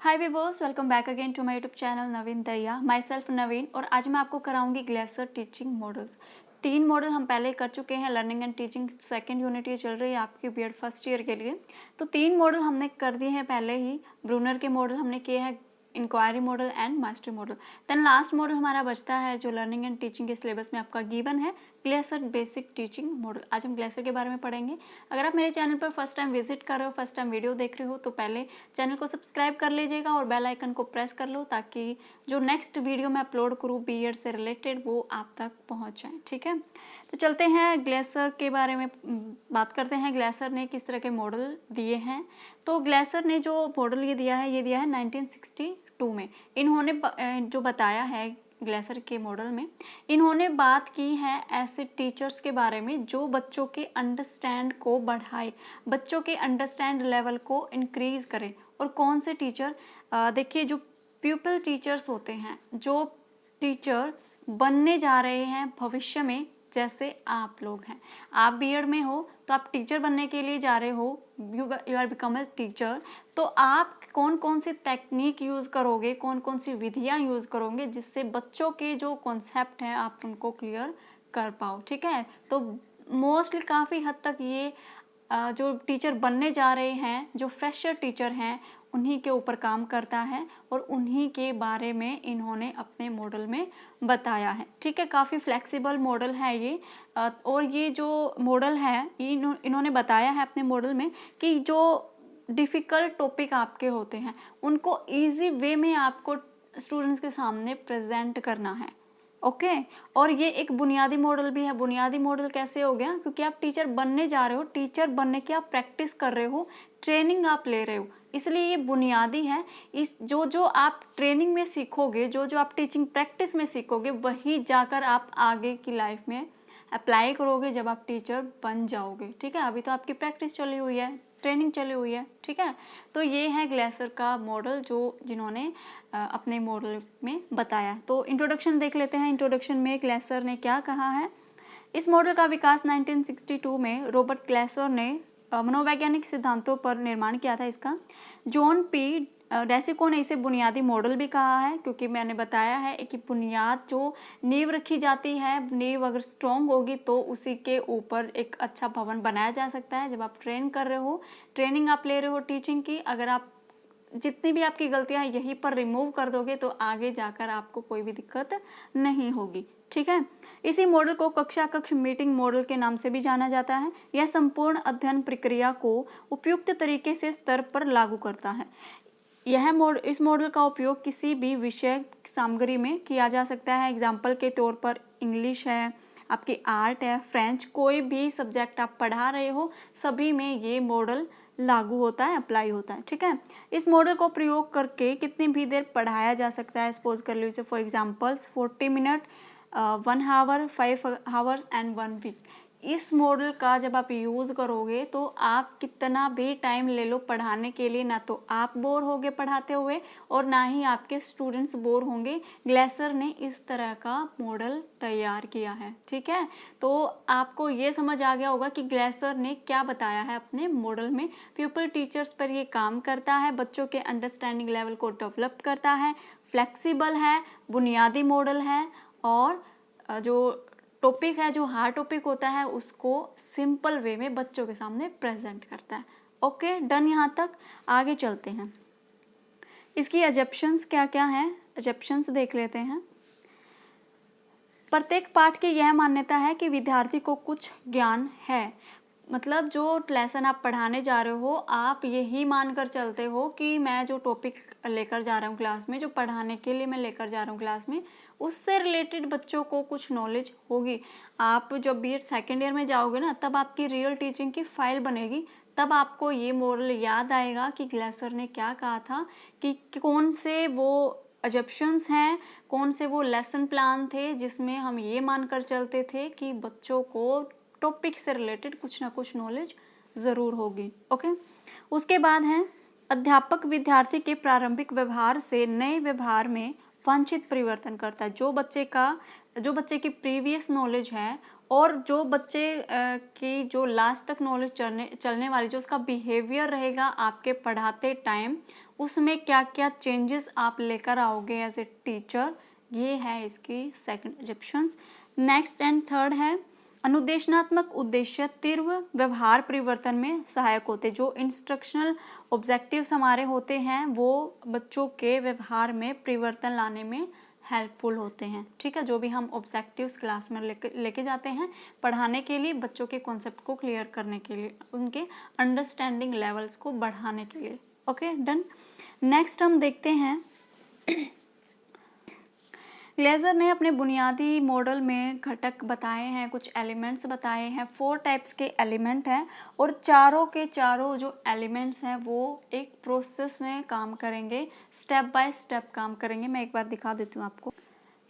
Hi viewers, welcome back again to my YouTube channel Naveen Dariya. Myself Naveen, और आज मैं आपको कराऊंगी ग्लेसर टीचिंग मॉडल्स। 3 मॉडल हम पहले कर चुके हैं। Learning and teaching second unit ये चल रही है आपकी बीएड फर्स्ट ईयर के लिए। तो 3 मॉडल हमने कर दिए हैं पहले ही। ब्रूनर के मॉडल हमने किए हैं, inquiry model and master model. Then last model हमारा बचता है जो लर्निंग एंड टीचिंग के सिलेबस में आपका गिवन है, ग्लेसर बेसिक टीचिंग मॉडल। आज हम ग्लेसर के बारे में पढ़ेंगे। अगर आप मेरे चैनल पर फर्स्ट टाइम विजिट कर रहे हो, फर्स्ट टाइम वीडियो देख रहे हो, तो पहले चैनल को सब्सक्राइब कर लीजिएगा और बेल आइकन को प्रेस कर लो ताकि जो नेक्स्ट वीडियो मैं अपलोड करूँ बीएड से रिलेटेड वो आप तक पहुँच जाए। ठीक है, तो चलते हैं ग्लेसर के बारे में बात करते हैं। ग्लेसर ने किस तरह के मॉडल दिए हैं। तो ग्लेसर ने जो मॉडल ये दिया है 1962 में। इन्होंने जो बताया है ग्लेसर के मॉडल में, इन्होंने बात की है ऐसे टीचर्स के बारे में जो बच्चों के अंडरस्टैंड को बढ़ाए, बच्चों के अंडरस्टैंड लेवल को इंक्रीज करे। और कौन से टीचर, देखिए जो प्यूपिल टीचर्स होते हैं, जो टीचर बनने जा रहे हैं भविष्य में, जैसे आप लोग हैं, आप बीएड में हो तो आप टीचर बनने के लिए जा रहे हो, you are become a teacher. तो आप कौन कौन सी टेक्निक यूज़ करोगे, कौन कौन सी विधियां यूज़ करोगे जिससे बच्चों के जो कॉन्सेप्ट हैं आप उनको क्लियर कर पाओ। ठीक है, तो मोस्टली काफ़ी हद तक ये जो टीचर बनने जा रहे हैं, जो फ्रेशर टीचर हैं, उन्हीं के ऊपर काम करता है और उन्हीं के बारे में इन्होंने अपने मॉडल में बताया है। ठीक है, काफ़ी फ्लेक्सिबल मॉडल है ये। और ये जो मॉडल है इन्होंने बताया है अपने मॉडल में कि जो डिफ़िकल्ट टॉपिक आपके होते हैं उनको इजी वे में आपको स्टूडेंट्स के सामने प्रेजेंट करना है। ओके, और ये एक बुनियादी मॉडल भी है। बुनियादी मॉडल कैसे हो गया? क्योंकि आप टीचर बनने जा रहे हो, टीचर बनने की आप प्रैक्टिस कर रहे हो, ट्रेनिंग आप ले रहे हो, इसलिए ये बुनियादी है। इस जो आप ट्रेनिंग में सीखोगे, जो आप टीचिंग प्रैक्टिस में सीखोगे, वही जाकर आप आगे की लाइफ में अप्लाई करोगे जब आप टीचर बन जाओगे। ठीक है, अभी तो आपकी प्रैक्टिस चली हुई है, ट्रेनिंग चली हुई है। ठीक है, तो ये है ग्लेसर का मॉडल जो जिन्होंने अपने मॉडल में बताया। तो इंट्रोडक्शन देख लेते हैं। इंट्रोडक्शन में ग्लेसर ने क्या कहा है। इस मॉडल का विकास 1962 में रॉबर्ट ग्लेसर ने मनोवैज्ञानिक सिद्धांतों पर निर्माण किया था। इसका जॉन पी डेसिको ने इसे बुनियादी मॉडल भी कहा है, क्योंकि मैंने बताया है कि बुनियाद जो नींव रखी जाती है, नींव अगर स्ट्रॉन्ग होगी तो उसी के ऊपर एक अच्छा भवन बनाया जा सकता है। जब आप ट्रेन कर रहे हो, ट्रेनिंग आप ले रहे हो टीचिंग की, अगर आप जितनी भी आपकी गलतियां यहीं पर रिमूव कर दोगे तो आगे जाकर आपको कोई भी दिक्कत नहीं होगी। ठीक है, इसी मॉडल को कक्षा कक्ष मीटिंग मॉडल के नाम से भी जाना जाता है। यह संपूर्ण अध्ययन प्रक्रिया को उपयुक्त तरीके से स्तर पर लागू करता है। इस मॉडल का उपयोग किसी भी विषय सामग्री में किया जा सकता है। एग्जाम्पल के तौर पर इंग्लिश है, आपकी आर्ट है, फ्रेंच, कोई भी सब्जेक्ट आप पढ़ा रहे हो, सभी में ये मॉडल लागू होता है, अप्लाई होता है। ठीक है, इस मॉडल को प्रयोग करके कितनी भी देर पढ़ाया जा सकता है। सपोज कर लीजिए for examples 40 minute, 1 hour, 5 hours and 1 week. इस मॉडल का जब आप यूज़ करोगे तो आप कितना भी टाइम ले लो पढ़ाने के लिए, ना तो आप बोर होगे पढ़ाते हुए और ना ही आपके स्टूडेंट्स बोर होंगे। ग्लेसर ने इस तरह का मॉडल तैयार किया है। ठीक है, तो आपको ये समझ आ गया होगा कि ग्लेसर ने क्या बताया है अपने मॉडल में। प्यूपिल टीचर्स पर ये काम करता है, बच्चों के अंडरस्टैंडिंग लेवल को डेवलप करता है, फ्लेक्सिबल है, बुनियादी मॉडल है, और जो टॉपिक है, जो हार्ड टॉपिक होता है, उसको सिंपल वे में बच्चों के सामने प्रेजेंट करता है। ओके, डन यहाँ तक। आगे चलते हैं। इसकी एजप्शंस क्या क्या हैं, एजप्शंस देख लेते हैं। प्रत्येक पाठ की यह मान्यता है कि विद्यार्थी को कुछ ज्ञान है। मतलब जो लेसन आप पढ़ाने जा रहे हो, आप यही मानकर चलते हो कि मैं जो टॉपिक लेकर जा रहा हूँ क्लास में, जो पढ़ाने के लिए मैं लेकर जा रहा हूँ क्लास में, उससे रिलेटेड बच्चों को कुछ नॉलेज होगी। आप जब बीएड सेकेंड ईयर में जाओगे ना, तब आपकी रियल टीचिंग की फाइल बनेगी, तब आपको ये मॉडल याद आएगा कि ग्लेसर ने क्या कहा था, कि कौन से वो अजप्शंस हैं, कौन से वो लेसन प्लान थे जिसमें हम ये मानकर चलते थे कि बच्चों को टॉपिक से रिलेटेड कुछ ना कुछ नॉलेज ज़रूर होगी। ओके, उसके बाद है अध्यापक विद्यार्थी के प्रारंभिक व्यवहार से नए व्यवहार में वांछित परिवर्तन करता है। जो बच्चे की प्रीवियस नॉलेज है और जो बच्चे की जो लास्ट तक नॉलेज चलने वाली, जो उसका बिहेवियर रहेगा आपके पढ़ाते टाइम, उसमें क्या क्या चेंजेस आप लेकर आओगे एज ए टीचर, ये है इसकी second assumptions. Next and third है अनुदेशनात्मक उद्देश्य तीव्र व्यवहार परिवर्तन में सहायक होते। जो इंस्ट्रक्शनल ऑब्जेक्टिव्स हमारे होते हैं वो बच्चों के व्यवहार में परिवर्तन लाने में हेल्पफुल होते हैं। ठीक है, जो भी हम ऑब्जेक्टिव्स क्लास में लेके जाते हैं पढ़ाने के लिए, बच्चों के कॉन्सेप्ट को क्लियर करने के लिए, उनके अंडरस्टैंडिंग लेवल्स को बढ़ाने के लिए। Okay, done. नेक्स्ट हम देखते हैं ग्लेजर ने अपने बुनियादी मॉडल में घटक बताए हैं, कुछ एलिमेंट्स बताए हैं। 4 टाइप्स के एलिमेंट हैं और चारों के चारों जो एलिमेंट्स हैं वो एक प्रोसेस में काम करेंगे, स्टेप बाय स्टेप काम करेंगे। मैं एक बार दिखा देती हूँ आपको।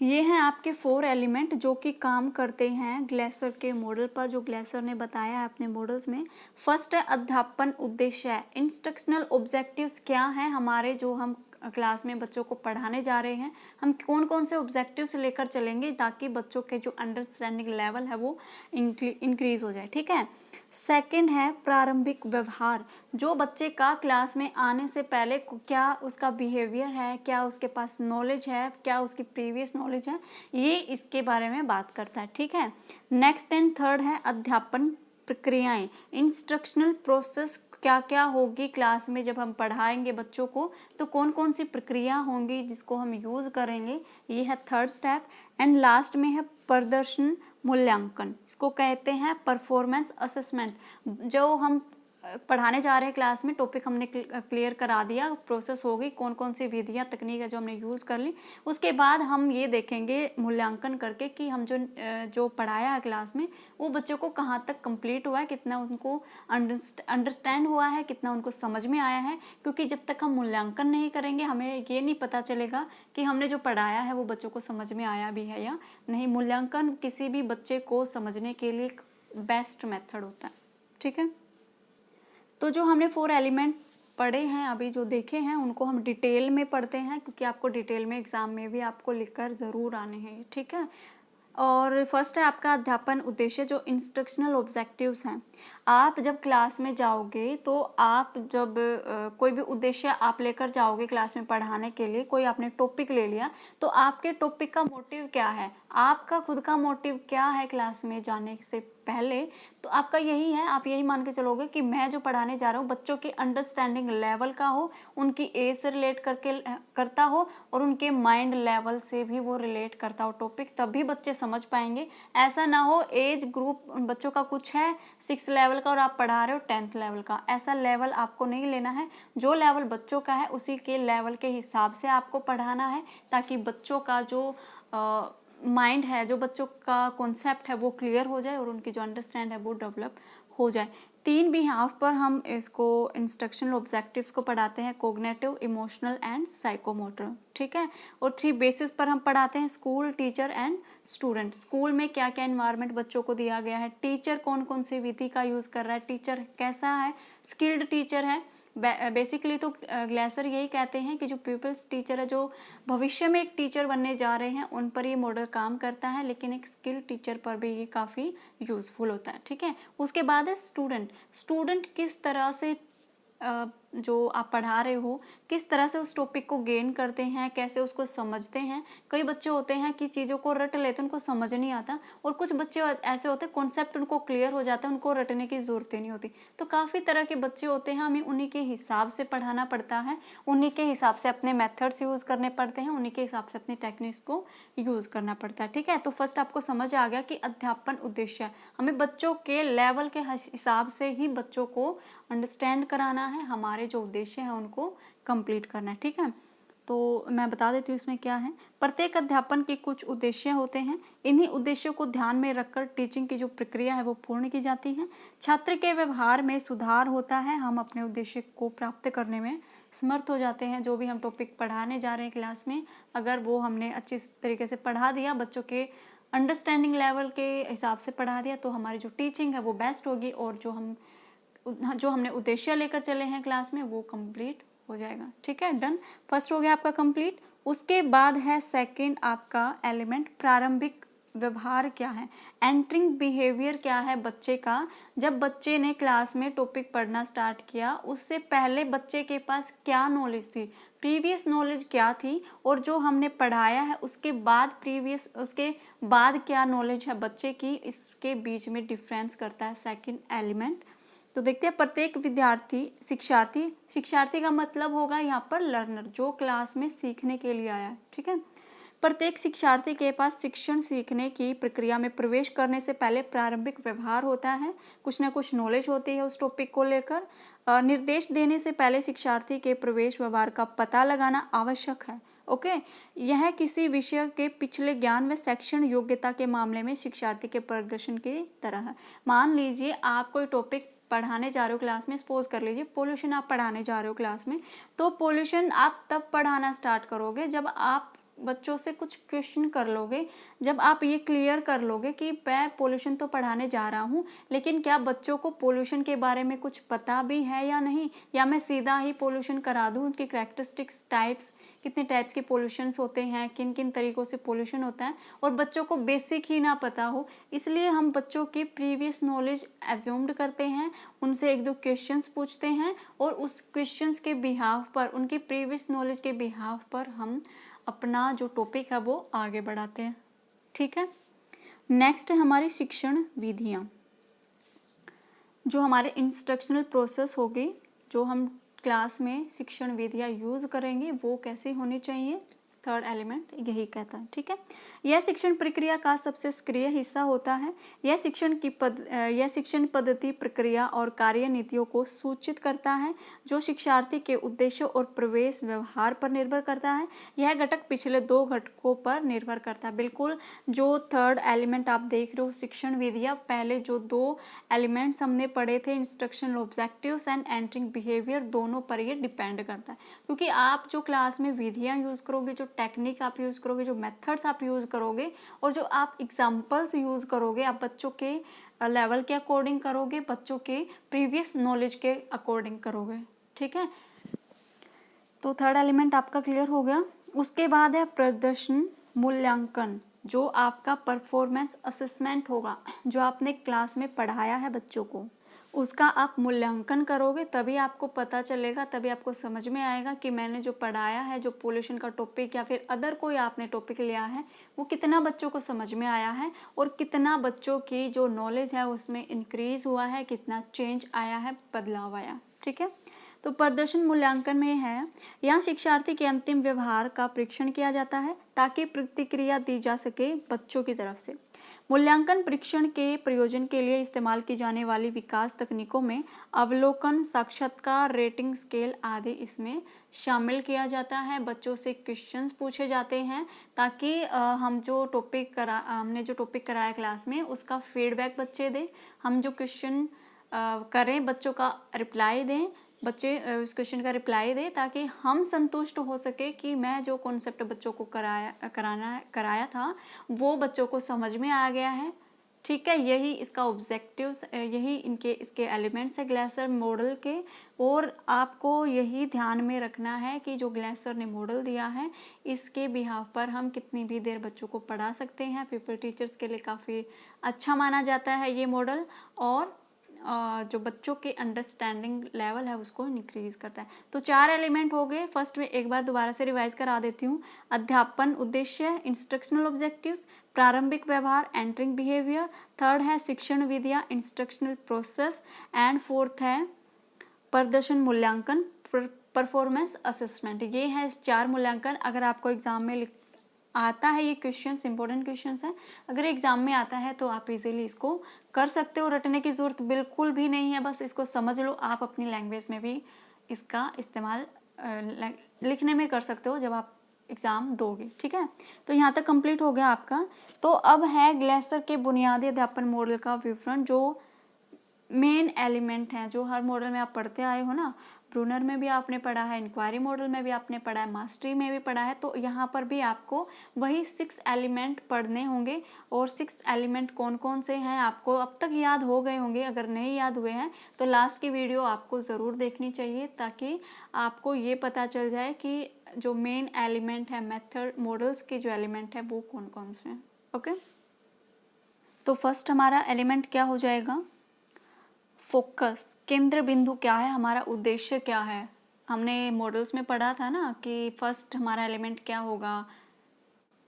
ये हैं आपके 4 एलिमेंट जो कि काम करते हैं ग्लेसर के मॉडल पर, जो ग्लेसर ने बताया है अपने मॉडल्स में। फर्स्ट है अध्यापन उद्देश्य है। इंस्ट्रक्शनल ऑब्जेक्टिव्स क्या हैं हमारे, जो हम क्लास में बच्चों को पढ़ाने जा रहे हैं, हम कौन कौन से ऑब्जेक्टिव्स लेकर चलेंगे ताकि बच्चों के जो अंडरस्टैंडिंग लेवल है वो इंक्रीज हो जाए। ठीक है। सेकंड है प्रारंभिक व्यवहार। जो बच्चे का क्लास में आने से पहले क्या उसका बिहेवियर है, क्या उसके पास नॉलेज है, क्या उसकी प्रीवियस नॉलेज है, ये इसके बारे में बात करता है। ठीक है। नेक्स्ट एंड थर्ड है अध्यापन प्रक्रियाएं। इंस्ट्रक्शनल प्रोसेस क्या क्या होगी क्लास में, जब हम पढ़ाएंगे बच्चों को तो कौन कौन सी प्रक्रिया होंगी जिसको हम यूज़ करेंगे, ये है थर्ड स्टेप। एंड लास्ट में है प्रदर्शन मूल्यांकन, इसको कहते हैं परफॉर्मेंस असेसमेंट। जो हम पढ़ाने जा रहे हैं क्लास में, टॉपिक हमने क्लियर करा दिया, प्रोसेस हो गई, कौन कौन सी विधियाँ तकनीक है जो हमने यूज़ कर ली, उसके बाद हम ये देखेंगे मूल्यांकन करके कि हम जो पढ़ाया है क्लास में वो बच्चों को कहाँ तक कंप्लीट हुआ है, कितना उनको अंडरस्टैंड हुआ है, कितना उनको समझ में आया है। क्योंकि जब तक हम मूल्यांकन नहीं करेंगे हमें ये नहीं पता चलेगा कि हमने जो पढ़ाया है वो बच्चों को समझ में आया भी है या नहीं। मूल्यांकन किसी भी बच्चे को समझने के लिए बेस्ट मेथड होता है। ठीक है। तो जो हमने 4 एलिमेंट पढ़े हैं अभी, जो देखे हैं, उनको हम डिटेल में पढ़ते हैं क्योंकि आपको डिटेल में एग्जाम में भी आपको लिखकर ज़रूर आने हैं। ठीक है। और फर्स्ट है आपका अध्यापन उद्देश्य, जो इंस्ट्रक्शनल ऑब्जेक्टिव्स हैं। आप जब क्लास में जाओगे तो आप जब कोई भी उद्देश्य आप लेकर जाओगे क्लास में पढ़ाने के लिए, कोई आपने टॉपिक ले लिया तो आपके टॉपिक का मोटिव क्या है, आपका खुद का मोटिव क्या है क्लास में जाने से पहले, तो आपका यही है। आप यही मान के चलोगे कि मैं जो पढ़ाने जा रहा हूँ बच्चों की अंडरस्टैंडिंग लेवल का हो, उनकी एज से रिलेट करता हो और उनके माइंड लेवल से भी वो रिलेट करता हो टॉपिक, तभी बच्चे समझ पाएंगे। ऐसा ना हो एज ग्रुप बच्चों का कुछ है 6th लेवल का और आप पढ़ा रहे हो 10th लेवल का, ऐसा लेवल आपको नहीं लेना है। जो लेवल बच्चों का है उसी के लेवल के हिसाब से आपको पढ़ाना है, ताकि बच्चों का जो माइंड है, जो बच्चों का कॉन्सेप्ट है वो क्लियर हो जाए और उनकी जो अंडरस्टैंड है वो डेवलप हो जाए। 3 बिहाफ पर हम इसको इंस्ट्रक्शनल ऑब्जेक्टिव्स को पढ़ाते हैं, कोग्निटिव, इमोशनल एंड साइकोमोटर। ठीक है। और 3 बेसिस पर हम पढ़ाते हैं, school, teacher and student. School में क्या क्या एनवायरनमेंट बच्चों को दिया गया है, टीचर कौन कौन सी विधि का यूज़ कर रहा है, टीचर कैसा है, स्किल्ड टीचर है। बेसिकली तो ग्लेसर यही कहते हैं कि जो पीपल्स टीचर है, जो भविष्य में एक टीचर बनने जा रहे हैं, उन पर ये मॉडल काम करता है, लेकिन एक स्किल टीचर पर भी ये काफ़ी यूज़फुल होता है। ठीक है। उसके बाद है स्टूडेंट। स्टूडेंट किस तरह से जो आप पढ़ा रहे हो किस तरह से उस टॉपिक को गेन करते हैं, कैसे उसको समझते हैं। कई बच्चे होते हैं कि चीज़ों को रट लेते हैं, उनको समझ नहीं आता, और कुछ बच्चे ऐसे होते हैं कॉन्सेप्ट उनको क्लियर हो जाता है, उनको रटने की ज़रूरत ही नहीं होती। तो काफ़ी तरह के बच्चे होते हैं, हमें उन्हीं के हिसाब से पढ़ाना पड़ता है, उन्हीं के हिसाब से अपने मेथड्स यूज़ करने पड़ते हैं, उन्हीं के हिसाब से अपनी टेक्निक्स को यूज़ करना पड़ता है। ठीक है। तो फर्स्ट आपको समझ आ गया कि अध्यापन उद्देश्य, हमें बच्चों के लेवल के हिसाब से ही बच्चों को अंडरस्टैंड कराना है, हमारे जो उद्देश्य हैं उनको कंप्लीट करना है। ठीक है। तो मैं बता देती हूँ इसमें क्या है। प्रत्येक अध्यापन के कुछ उद्देश्य होते हैं, इन्हीं उद्देश्यों को ध्यान में रखकर टीचिंग की जो प्रक्रिया है वो पूर्ण की जाती है। छात्र के व्यवहार में सुधार होता है, हम अपने उद्देश्य को प्राप्त करने में समर्थ हो जाते हैं। जो भी हम टॉपिक पढ़ाने जा रहे हैं क्लास में, अगर वो हमने अच्छी तरीके से पढ़ा दिया, बच्चों के अंडरस्टैंडिंग लेवल के हिसाब से पढ़ा दिया, तो हमारी जो टीचिंग है वो बेस्ट होगी और जो हमने उद्देश्य लेकर चले हैं क्लास में वो कंप्लीट हो जाएगा। ठीक है। डन। फर्स्ट हो गया आपका कंप्लीट। उसके बाद है सेकंड आपका एलिमेंट प्रारंभिक व्यवहार क्या है, एंटरिंग बिहेवियर क्या है बच्चे का। जब बच्चे ने क्लास में टॉपिक पढ़ना स्टार्ट किया, उससे पहले बच्चे के पास क्या नॉलेज थी, प्रीवियस नॉलेज क्या थी, और जो हमने पढ़ाया है उसके बाद क्या नॉलेज है बच्चे की, इसके बीच में डिफरेंस करता है सेकंड एलिमेंट। तो देखते हैं, प्रत्येक विद्यार्थी शिक्षार्थी का मतलब होगा यहाँ पर लर्नर, जो क्लास में सीखने के लिए आया है, ठीक है। प्रत्येक शिक्षार्थी के पास शिक्षण सीखने की प्रक्रिया में प्रवेश करने से पहले प्रारंभिक व्यवहार होता है, कुछ ना कुछ नॉलेज होती है उस टॉपिक को लेकर। निर्देश देने से पहले शिक्षार्थी के प्रवेश व्यवहार का पता लगाना आवश्यक है। ओके, यह किसी विषय के पिछले ज्ञान व शैक्षण योग्यता के मामले में शिक्षार्थी के प्रदर्शन की तरह है। मान लीजिए आप कोई टॉपिक पढ़ाने जा रहे हो क्लास में, सपोज कर लीजिए पोल्यूशन आप पढ़ाने जा रहे हो क्लास में, तो पोल्यूशन आप तब पढ़ाना स्टार्ट करोगे जब आप बच्चों से कुछ क्वेश्चन कर लोगे, जब आप ये क्लियर कर लोगे कि मैं पोल्यूशन तो पढ़ाने जा रहा हूँ, लेकिन क्या बच्चों को पोल्यूशन के बारे में कुछ पता भी है या नहीं, या मैं सीधा ही पोल्यूशन करा दूँ, उनकी कैरेक्टरिस्टिक्स, टाइप्स, कितने टाइप्स के पोल्यूशंस होते हैं, किन किन तरीकों से पोल्यूशन होता है, और बच्चों को बेसिक ही ना पता हो। इसलिए हम बच्चों की प्रीवियस नॉलेज एज्यूम्ड करते हैं, उनसे एक दो क्वेश्चंस पूछते हैं, और उस क्वेश्चंस के बिहाफ पर, उनकी प्रीवियस नॉलेज के बिहाफ पर हम अपना जो टॉपिक है वो आगे बढ़ाते हैं, ठीक है। नेक्स्ट है हमारी शिक्षण विधियाँ, जो हमारे इंस्ट्रक्शनल प्रोसेस होगी, जो हम क्लास में शिक्षण विधियाँ यूज़ करेंगे वो कैसी होनी चाहिए, थर्ड एलिमेंट यही कहता है, ठीक है। यह शिक्षण प्रक्रिया का सबसे सक्रिय हिस्सा होता है। यह शिक्षण पद्धति, प्रक्रिया और कार्य नीतियों को सूचित करता है, जो शिक्षार्थी के उद्देश्य और प्रवेश व्यवहार पर निर्भर करता है। यह घटक पिछले दो घटकों पर निर्भर करता है। बिल्कुल, जो थर्ड एलिमेंट आप देख रहे हो शिक्षण विधियाँ, पहले जो दो एलिमेंट्स हमने पढ़े थे, instructional objectives and entering behaviour, दोनों पर ये डिपेंड करता है। क्योंकि आप जो क्लास में विधियाँ यूज़ करोगे, जो टेक्निक आप यूज़ करोगे, जो मेथड्स आप यूज़ करोगे, और जो आप एग्जाम्पल्स यूज़ करोगे, आप बच्चों के लेवल के अकॉर्डिंग करोगे, बच्चों के प्रीवियस नॉलेज के अकॉर्डिंग करोगे, ठीक है। तो थर्ड एलिमेंट आपका क्लियर हो गया। उसके बाद है प्रदर्शन मूल्यांकन, जो आपका परफॉर्मेंस असेसमेंट होगा, जो आपने क्लास में पढ़ाया है बच्चों को, उसका आप मूल्यांकन करोगे, तभी आपको पता चलेगा, तभी आपको समझ में आएगा कि मैंने जो पढ़ाया है, जो पोल्यूशन का टॉपिक या फिर अदर कोई आपने टॉपिक लिया है, वो कितना बच्चों को समझ में आया है, और कितना बच्चों की जो नॉलेज है उसमें इंक्रीज हुआ है, कितना चेंज आया है, बदलाव आया, ठीक है। तो प्रदर्शन मूल्यांकन में है, यहाँ शिक्षार्थी के अंतिम व्यवहार का परीक्षण किया जाता है ताकि प्रतिक्रिया दी जा सके बच्चों की तरफ से। मूल्यांकन परीक्षण के प्रयोजन के लिए इस्तेमाल की जाने वाली विकास तकनीकों में अवलोकन, साक्षात्कार, रेटिंग स्केल आदि इसमें शामिल किया जाता है। बच्चों से क्वेश्चंस पूछे जाते हैं ताकि हमने जो टॉपिक कराया क्लास में उसका फीडबैक बच्चे दें, हम जो क्वेश्चन करें बच्चों का रिप्लाई दें, बच्चे उस क्वेश्चन का रिप्लाई दें, ताकि हम संतुष्ट हो सके कि मैं जो कॉन्सेप्ट बच्चों को कराया था वो बच्चों को समझ में आ गया है, ठीक है। यही इसका ऑब्जेक्टिव्स, यही इसके एलिमेंट्स है ग्लेसर मॉडल के, और आपको यही ध्यान में रखना है कि जो ग्लेसर ने मॉडल दिया है इसके बिहाफ पर हम कितनी भी देर बच्चों को पढ़ा सकते हैं। पीपल टीचर्स के लिए काफ़ी अच्छा माना जाता है ये मॉडल, और जो बच्चों के अंडरस्टैंडिंग लेवल है उसको इंक्रीज करता है। तो चार एलिमेंट हो गए। फर्स्ट में एक बार दोबारा से रिवाइज करा देती हूँ। अध्यापन उद्देश्य, इंस्ट्रक्शनल ऑब्जेक्टिव्स, प्रारंभिक व्यवहार, एंटरिंग बिहेवियर, थर्ड है शिक्षण विधियाँ, इंस्ट्रक्शनल प्रोसेस, एंड फोर्थ है प्रदर्शन मूल्यांकन, परफॉर्मेंस असेसमेंट। ये है चार मूल्यांकन। अगर आपको एग्जाम में आता है ये क्वेश्चंस, इंपॉर्टेंट क्वेश्चंस हैं, अगर एग्जाम में आता है तो आप इजीली इसको कर सकते हो। रटने की ज़रूरत बिल्कुल भी नहीं है, बस इसको समझ लो। आप अपनी लैंग्वेज में भी इसका इस्तेमाल लिखने में कर सकते हो जब आप एग्ज़ाम दोगे, ठीक है। तो यहाँ तक कंप्लीट हो गया आपका। तो अब है ग्लेसर के बुनियादी अध्यापन मॉडल का विवरण, जो मेन एलिमेंट हैं, जो हर मॉडल में आप पढ़ते आए हो ना। ब्रूनर में भी आपने पढ़ा है, इंक्वायरी मॉडल में भी आपने पढ़ा है, मास्टरी में भी पढ़ा है। तो यहाँ पर भी आपको वही 6 एलिमेंट पढ़ने होंगे, और 6 एलिमेंट कौन कौन से हैं आपको अब तक याद हो गए होंगे। अगर नहीं याद हुए हैं तो लास्ट की वीडियो आपको ज़रूर देखनी चाहिए, ताकि आपको ये पता चल जाए कि जो मेन एलिमेंट है, मेथड मॉडल्स के जो एलिमेंट है वो कौन कौन से हैं। ओके। तो फर्स्ट हमारा एलिमेंट क्या हो जाएगा, फोकस। केंद्र बिंदु क्या है, हमारा उद्देश्य क्या है। हमने मॉडल्स में पढ़ा था ना कि फर्स्ट हमारा एलिमेंट क्या होगा,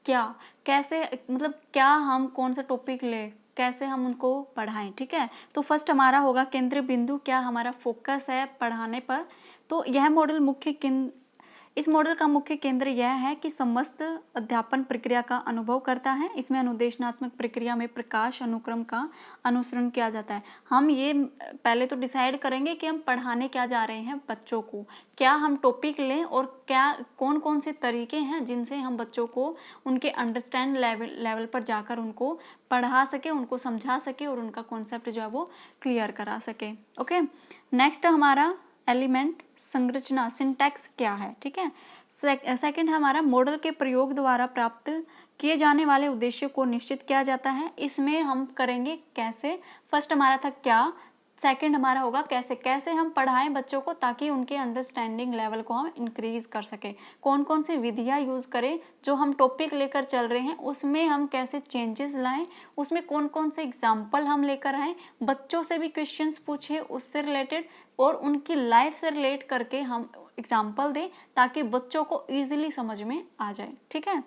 क्या, कैसे, मतलब क्या हम कौन सा टॉपिक ले, कैसे हम उनको पढ़ाएं। ठीक है, तो फर्स्ट हमारा होगा केंद्र बिंदु, क्या हमारा फोकस है पढ़ाने पर। तो यह मॉडल इस मॉडल का मुख्य केंद्र यह है कि समस्त अध्यापन प्रक्रिया का अनुभव करता है। इसमें अनुदेशनात्मक प्रक्रिया में प्रकाश अनुक्रम का अनुसरण किया जाता है। हम ये पहले तो डिसाइड करेंगे कि हम पढ़ाने क्या जा रहे हैं बच्चों को, क्या हम टॉपिक लें और क्या कौन कौन से तरीके हैं जिनसे हम बच्चों को उनके अंडरस्टैंड लेवल पर जाकर उनको पढ़ा सके, उनको समझा सके और उनका कॉन्सेप्ट जो है वो क्लियर करा सके। ओके, नेक्स्ट हमारा एलिमेंट संरचना, सिंटैक्स क्या है। ठीक है, सेकंड हमारा मॉडल के प्रयोग द्वारा प्राप्त किए जाने वाले उद्देश्य को निश्चित किया जाता है। इसमें हम करेंगे कैसे, फर्स्ट हमारा था क्या, सेकंड हमारा होगा कैसे, कैसे हम पढ़ाएं बच्चों को ताकि उनके अंडरस्टैंडिंग लेवल को हम इंक्रीज कर सके, कौन कौन सी विधियां यूज करें, जो हम टॉपिक लेकर चल रहे हैं उसमें हम कैसे चेंजेस लाएं, उसमें कौन कौन से एग्जाम्पल हम लेकर आए, बच्चों से भी क्वेश्चंस पूछे उससे रिलेटेड और उनकी लाइफ से रिलेट करके हम एग्जाम्पल दें ताकि बच्चों को ईजिली समझ में आ जाए। ठीक है,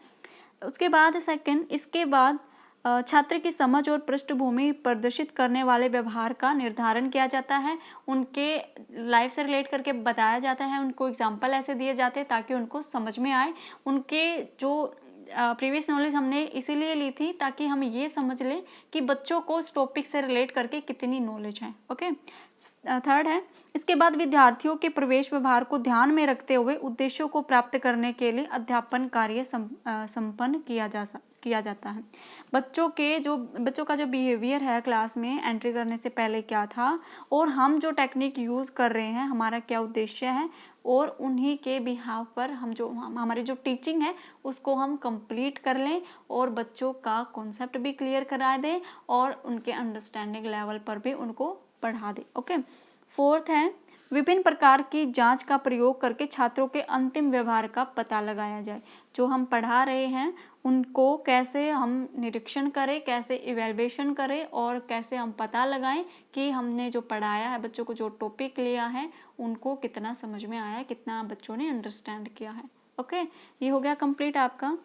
उसके बाद सेकंड, इसके बाद छात्र की समझ और पृष्ठभूमि प्रदर्शित करने वाले व्यवहार का निर्धारण किया जाता है, उनके लाइफ से रिलेट करके बताया जाता है, उनको एग्जाम्पल ऐसे दिए जाते हैं ताकि उनको समझ में आए। उनके जो प्रीवियस नॉलेज हमने इसीलिए ली थी ताकि हम ये समझ लें कि बच्चों को इस टॉपिक से रिलेट करके कितनी नॉलेज है। ओके, थर्ड है, इसके बाद विद्यार्थियों के प्रवेश व्यवहार को ध्यान में रखते हुए उद्देश्यों को प्राप्त करने के लिए अध्यापन कार्य संपन्न किया जाता है। बच्चों का जो बिहेवियर है क्लास में एंट्री करने से पहले क्या था और हम जो टेक्निक यूज कर रहे हैं हमारा क्या उद्देश्य है और उन्हीं के बिहाव पर हमारी जो टीचिंग है उसको हम कंप्लीट कर लें और बच्चों का कॉन्सेप्ट भी क्लियर करा दें और उनके अंडरस्टैंडिंग लेवल पर भी उनको पढ़ा दें। ओके, फोर्थ है, विभिन्न प्रकार की जांच का प्रयोग करके छात्रों के अंतिम व्यवहार का पता लगाया जाए। जो हम पढ़ा रहे हैं उनको कैसे हम निरीक्षण करें, कैसे इवैल्यूएशन करें और कैसे हम पता लगाएं कि हमने जो पढ़ाया है बच्चों को, जो टॉपिक लिया है उनको कितना समझ में आया, कितना बच्चों ने अंडरस्टैंड किया है। ओके, ये हो गया कंप्लीट आपका।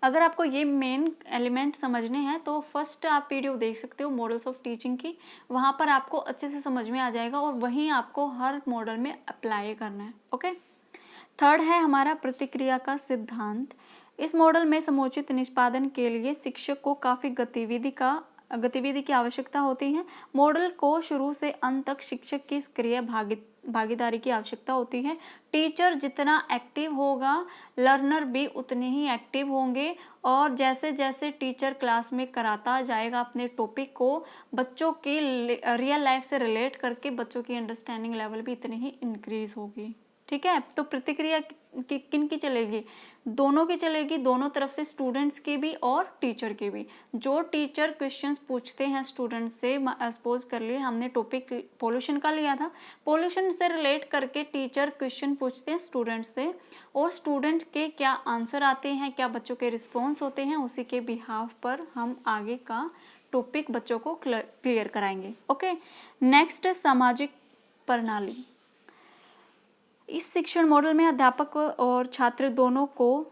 अगर आपको ये मेन एलिमेंट समझने हैं तो फर्स्ट आप वीडियो देख सकते हो मॉडल्स ऑफ टीचिंग की, वहाँ पर आपको अच्छे से समझ में आ जाएगा और वहीं आपको हर मॉडल में अप्लाई करना है। ओके, थर्ड है हमारा प्रतिक्रिया का सिद्धांत। इस मॉडल में समुचित निष्पादन के लिए शिक्षक को काफ़ी गतिविधि की आवश्यकता होती है। मॉडल को शुरू से अंत तक शिक्षक की सक्रिय भागीदारी की आवश्यकता होती है। टीचर जितना एक्टिव होगा लर्नर भी उतने ही एक्टिव होंगे और जैसे जैसे टीचर क्लास में कराता जाएगा अपने टॉपिक को बच्चों की रियल लाइफ से रिलेट करके बच्चों की अंडरस्टैंडिंग लेवल भी इतनी ही इंक्रीज होगी। ठीक है, तो प्रतिक्रिया किन की चलेगी, दोनों की चलेगी, दोनों तरफ से, स्टूडेंट्स की भी और टीचर की भी। जो टीचर क्वेश्चंस पूछते हैं स्टूडेंट्स से, सपोज कर लिए हमने टॉपिक पोल्यूशन का लिया था, पोल्यूशन से रिलेट करके टीचर क्वेश्चन पूछते हैं स्टूडेंट्स से और स्टूडेंट के क्या आंसर आते हैं, क्या बच्चों के रिस्पॉन्स होते हैं, उसी के बिहाफ पर हम आगे का टॉपिक बच्चों को क्लियर कराएंगे। ओके, नेक्स्ट सामाजिक प्रणाली। इस शिक्षण मॉडल में अध्यापक और छात्र दोनों को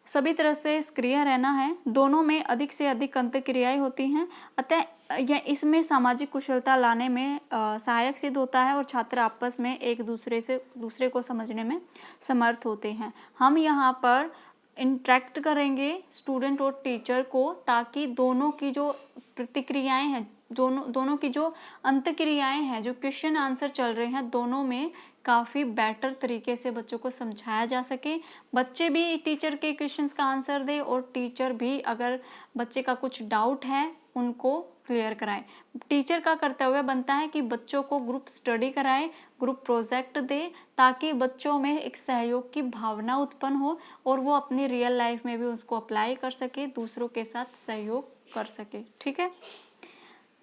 सभी तरह से सक्रिय रहना है, दोनों में अधिक से अधिक अंतःक्रियाएं होती हैं, अतः यह इसमें सामाजिक कुशलता लाने में सहायक सिद्ध होता है और छात्र आपस में एक दूसरे को समझने में समर्थ होते हैं। हम यहाँ पर इंटरेक्ट करेंगे स्टूडेंट और टीचर को ताकि दोनों की जो प्रतिक्रियाएं हैं, दोनों की जो अंतःक्रियाएं हैं, जो क्वेश्चन आंसर चल रहे हैं, दोनों में काफ़ी बेटर तरीके से बच्चों को समझाया जा सके। बच्चे भी टीचर के क्वेश्चंस का आंसर दे और टीचर भी अगर बच्चे का कुछ डाउट है उनको क्लियर कराए। टीचर का कर्तव्य बनता है कि बच्चों को ग्रुप स्टडी कराए, ग्रुप प्रोजेक्ट दे ताकि बच्चों में एक सहयोग की भावना उत्पन्न हो और वो अपनी रियल लाइफ में भी उसको अप्लाई कर सके, दूसरों के साथ सहयोग कर सके। ठीक है,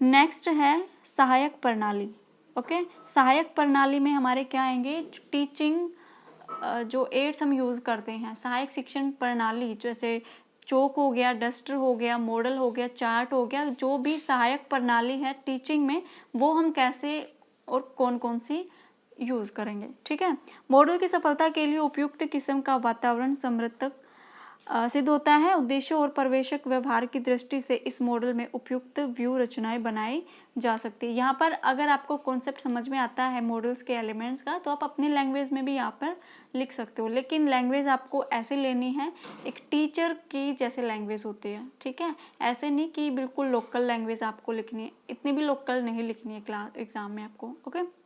नेक्स्ट है सहायक प्रणाली। ओके, सहायक प्रणाली में हमारे क्या आएंगे, टीचिंग जो एड्स हम यूज़ करते हैं, सहायक शिक्षण प्रणाली जैसे चौक हो गया, डस्टर हो गया, मॉडल हो गया, चार्ट हो गया, जो भी सहायक प्रणाली है टीचिंग में वो हम कैसे और कौन कौन सी यूज़ करेंगे। ठीक है, मॉडल की सफलता के लिए उपयुक्त किस्म का वातावरण समृद्धक सिद्ध होता है। उद्देश्यों और पर्यवेक्षक व्यवहार की दृष्टि से इस मॉडल में उपयुक्त व्यू रचनाएं बनाई जा सकती है। यहाँ पर अगर आपको कॉन्सेप्ट समझ में आता है मॉडल्स के एलिमेंट्स का तो आप अपनी लैंग्वेज में भी यहाँ पर लिख सकते हो, लेकिन लैंग्वेज आपको ऐसे लेनी है एक टीचर की जैसे लैंग्वेज होती है। ठीक है, ऐसे नहीं कि बिल्कुल लोकल लैंग्वेज आपको लिखनी है, इतनी भी लोकल नहीं लिखनी है क्लास एग्जाम में आपको। ओके,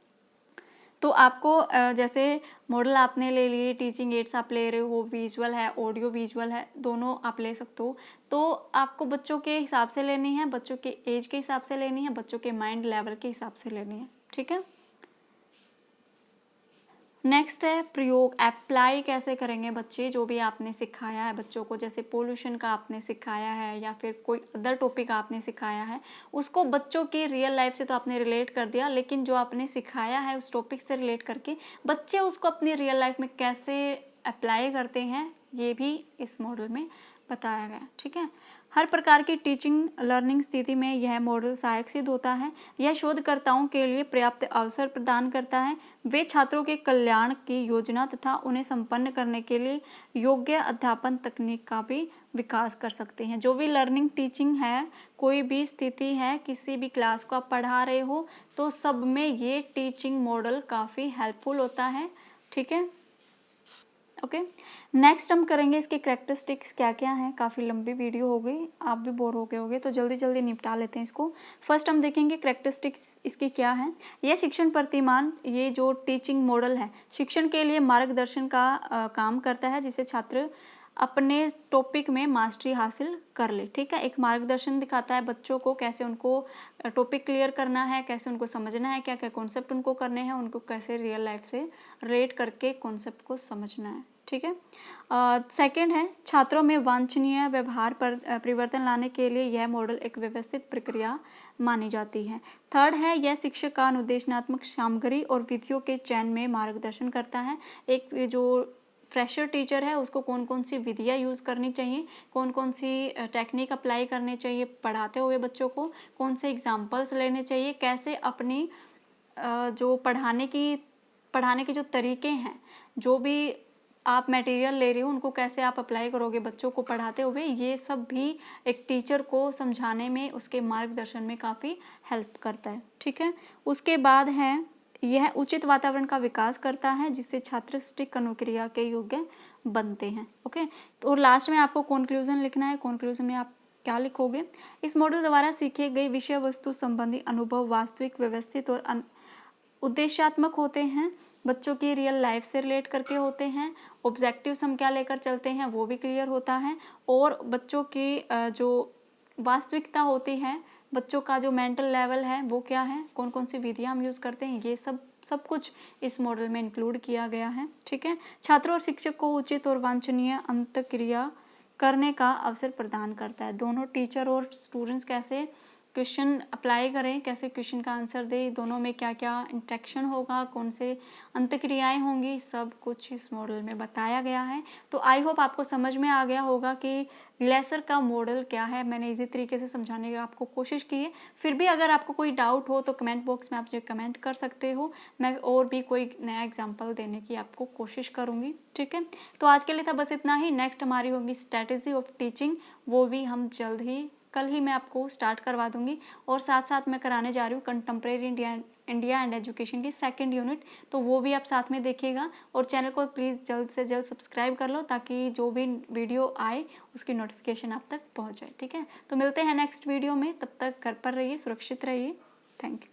तो आपको जैसे मॉडल आपने ले लिए, टीचिंग एड्स आप ले रहे हो, विजुअल है, ऑडियो विजुअल है, दोनों आप ले सकते हो। तो आपको बच्चों के हिसाब से लेनी है, बच्चों के एज के हिसाब से लेनी है, बच्चों के माइंड लेवल के हिसाब से लेनी है। ठीक है, नेक्स्ट है प्रयोग। अप्लाई कैसे करेंगे बच्चे, जो भी आपने सिखाया है बच्चों को, जैसे पोल्यूशन का आपने सिखाया है या फिर कोई अदर टॉपिक आपने सिखाया है, उसको बच्चों की रियल लाइफ से तो आपने रिलेट कर दिया, लेकिन जो आपने सिखाया है उस टॉपिक से रिलेट करके बच्चे उसको अपनी रियल लाइफ में कैसे अप्लाई करते हैं ये भी इस मॉडल में बताया गया। ठीक है, हर प्रकार की टीचिंग लर्निंग स्थिति में यह मॉडल सहायक सिद्ध होता है। यह शोधकर्ताओं के लिए पर्याप्त अवसर प्रदान करता है। वे छात्रों के कल्याण की योजना तथा उन्हें संपन्न करने के लिए योग्य अध्यापन तकनीक का भी विकास कर सकते हैं। जो भी लर्निंग टीचिंग है, कोई भी स्थिति है, किसी भी क्लास को आप पढ़ा रहे हो तो सब में ये टीचिंग मॉडल काफ़ी हेल्पफुल होता है। ठीक है, ओके, नेक्स्ट हम करेंगे इसके कैरेक्टरिस्टिक्स क्या क्या हैं। काफ़ी लंबी वीडियो हो गई, आप भी बोर हो गए होगे, तो जल्दी जल्दी निपटा लेते हैं इसको। फर्स्ट हम देखेंगे कैरेक्टरिस्टिक्स इसकी क्या है। यह शिक्षण प्रतिमान, ये जो टीचिंग मॉडल है शिक्षण के लिए मार्गदर्शन का काम करता है, जिसे छात्र अपने टॉपिक में मास्टरी हासिल कर ले। ठीक है, एक मार्गदर्शन दिखाता है बच्चों को, कैसे उनको टॉपिक क्लियर करना है, कैसे उनको समझना है, क्या क्या कॉन्सेप्ट उनको करने हैं, उनको कैसे रियल लाइफ से रिलेट करके कॉन्सेप्ट को समझना है। ठीक है, सेकंड है छात्रों में वांछनीय व्यवहार पर परिवर्तन लाने के लिए यह मॉडल एक व्यवस्थित प्रक्रिया मानी जाती है। थर्ड है यह शिक्षक का अनुदेशनात्मक सामग्री और विधियों के चयन में मार्गदर्शन करता है। एक जो फ्रेशर टीचर है उसको कौन कौन सी विधियाँ यूज़ करनी चाहिए, कौन कौन सी टेक्निक अप्लाई करनी चाहिए पढ़ाते हुए बच्चों को, कौन से एग्जाम्पल्स लेने चाहिए, कैसे अपनी जो पढ़ाने के जो तरीके हैं, जो भी आप मटेरियल ले रहे हो उनको कैसे आप अप्लाई करोगे बच्चों को पढ़ाते हुए, ये सब भी एक टीचर को समझाने में, उसके मार्गदर्शन में काफ़ी हेल्प करता है। ठीक है, उसके बाद है यह उचित वातावरण का विकास करता है जिससे छात्र स्टिक अनुक्रिया के योग्य बनते हैं। ओके, तो लास्ट में आपको कंक्लूजन लिखना है। कंक्लूजन में आप क्या लिखोगे, इस मॉडल द्वारा सीखे गए विषय वस्तु संबंधी अनुभव वास्तविक, व्यवस्थित और उद्देश्यात्मक होते हैं, बच्चों की रियल लाइफ से रिलेट करके होते हैं, ऑब्जेक्टिव्स हम क्या लेकर चलते हैं वो भी क्लियर होता है, और बच्चों की जो वास्तविकता होती है, बच्चों का जो मेंटल लेवल है वो क्या है, कौन कौन सी विधियाँ हम यूज़ करते हैं, ये सब कुछ इस मॉडल में इंक्लूड किया गया है। ठीक है, छात्रों और शिक्षक को उचित और वांछनीय अंतःक्रिया करने का अवसर प्रदान करता है। दोनों टीचर और स्टूडेंट्स कैसे क्वेश्चन अप्लाई करें, कैसे क्वेश्चन का आंसर दें, दोनों में क्या क्या इंटरेक्शन होगा, कौन से अंतक्रियाएं होंगी, सब कुछ इस मॉडल में बताया गया है। तो आई होप आपको समझ में आ गया होगा कि ग्लेसर का मॉडल क्या है। मैंने इजी तरीके से समझाने की आपको कोशिश की है। फिर भी अगर आपको कोई डाउट हो तो कमेंट बॉक्स में आप मुझे कमेंट कर सकते हो, मैं और भी कोई नया एग्जाम्पल देने की आपको कोशिश करूँगी। ठीक है, तो आज के लिए था बस इतना ही। नेक्स्ट हमारी होगी स्ट्रैटेजी ऑफ टीचिंग, वो भी हम जल्द ही कल ही मैं आपको स्टार्ट करवा दूंगी, और साथ साथ मैं कराने जा रही हूँ कंटेम्प्रेरी इंडिया एंड एजुकेशन की सेकंड यूनिट, तो वो भी आप साथ में देखिएगा। और चैनल को प्लीज़ जल्द से जल्द सब्सक्राइब कर लो ताकि जो भी वीडियो आए उसकी नोटिफिकेशन आप तक पहुँच जाए। ठीक है, तो मिलते हैं नेक्स्ट वीडियो में, तब तक घर पर रहिए, सुरक्षित रहिए। Thank you.